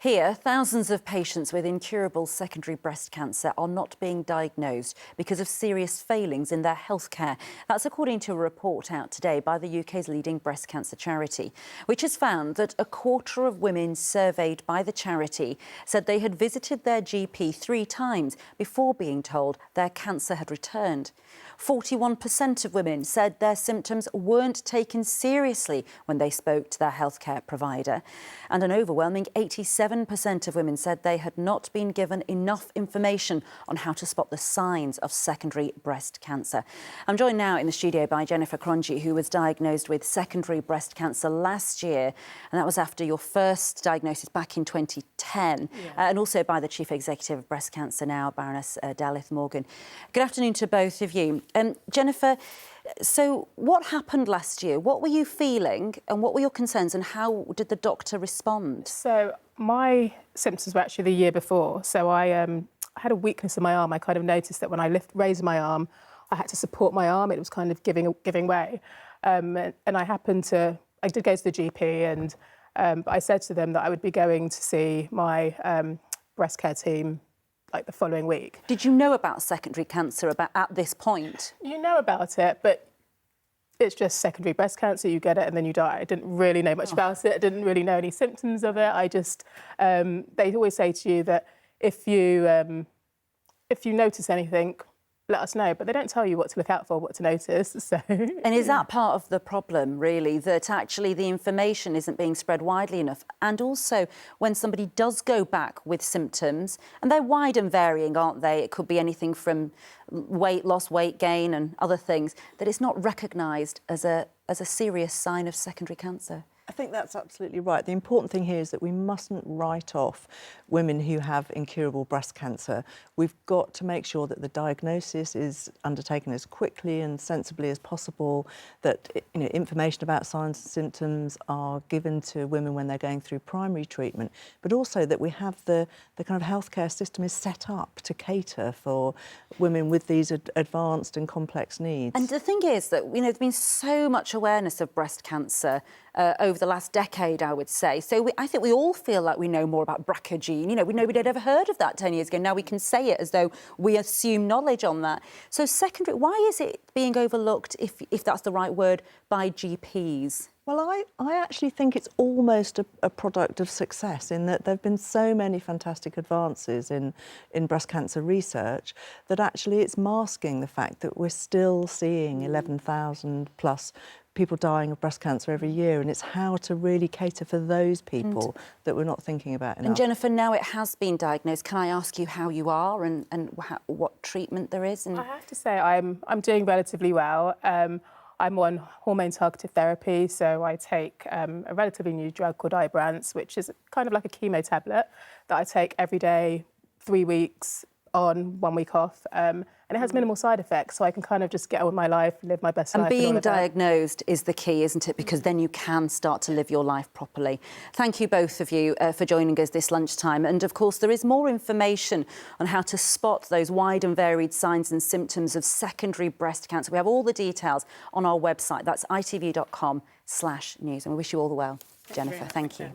Here, thousands of patients with incurable secondary breast cancer are not being diagnosed because of serious failings in their healthcare. That's according to a report out today by the UK's leading breast cancer charity, which has found that a quarter of women surveyed by the charity said they had visited their GP 3 times before being told their cancer had returned. 41% of women said their symptoms weren't taken seriously when they spoke to their healthcare provider. And an overwhelming 87% of women said they had not been given enough information on how to spot the signs of secondary breast cancer. I'm joined now in the studio by Jennifer Cronje, who was diagnosed with secondary breast cancer last year, and that was after your first diagnosis back in 2010, and also by the Chief Executive of Breast Cancer now, Baroness Delyth Morgan. Good afternoon to both of you. Jennifer, so what happened last year? What were you feeling and what were your concerns and how did the doctor respond? So my symptoms were actually the year before. So I had a weakness in my arm. I kind of noticed that when I raised my arm, I had to support my arm. It was kind of giving way. And I did go to the GP and but I said to them that I would be going to see my breast care team like the following week. Did you know about secondary cancer at this point? You know about it, but it's just secondary breast cancer. You get it and then you die. I didn't really know much about it. I didn't really know any symptoms of it. I just, they always say to you that if you notice anything, let us know, but they don't tell you what to look out for, what to notice, so... And is that part of the problem, really, that actually the information isn't being spread widely enough? And also, when somebody does go back with symptoms, and they're wide and varying, aren't they? It could be anything from weight loss, weight gain and other things, that it's not recognised as a serious sign of secondary cancer. I think that's absolutely right. The important thing here is that we mustn't write off women who have incurable breast cancer. We've got to make sure that the diagnosis is undertaken as quickly and sensibly as possible, that information about signs and symptoms are given to women when they're going through primary treatment, but also that we have the kind of healthcare system is set up to cater for women with these advanced and complex needs. And the thing is that, there's been so much awareness of breast cancer over the last decade, I would say. So I think we all feel like we know more about BRCA gene. Nobody had ever heard of that 10 years ago. Now we can say it as though we assume knowledge on that. So secondary, why is it being overlooked, if that's the right word, by GPs? Well, I actually think it's almost a product of success in that there have been so many fantastic advances in breast cancer research that actually it's masking the fact that we're still seeing 11,000 plus people dying of breast cancer every year, and it's how to really cater for those people that we're not thinking about enough. And Jennifer, now it has been diagnosed, can I ask you how you are and what treatment there is? I have to say I'm doing relatively well. I'm on hormone-targeted therapy, so I take a relatively new drug called Ibrance, which is kind of like a chemo tablet that I take every day, 3 weeks on, 1 week off, and it has minimal side effects, so I can kind of just get on with my life, live my best life. And being diagnosed is the key, isn't it? Because then you can start to live your life properly. Thank you both of you for joining us this lunchtime. And of course, there is more information on how to spot those wide and varied signs and symptoms of secondary breast cancer. We have all the details on our website. That's itv.com/news. And we wish you all the well. Jennifer, thank you.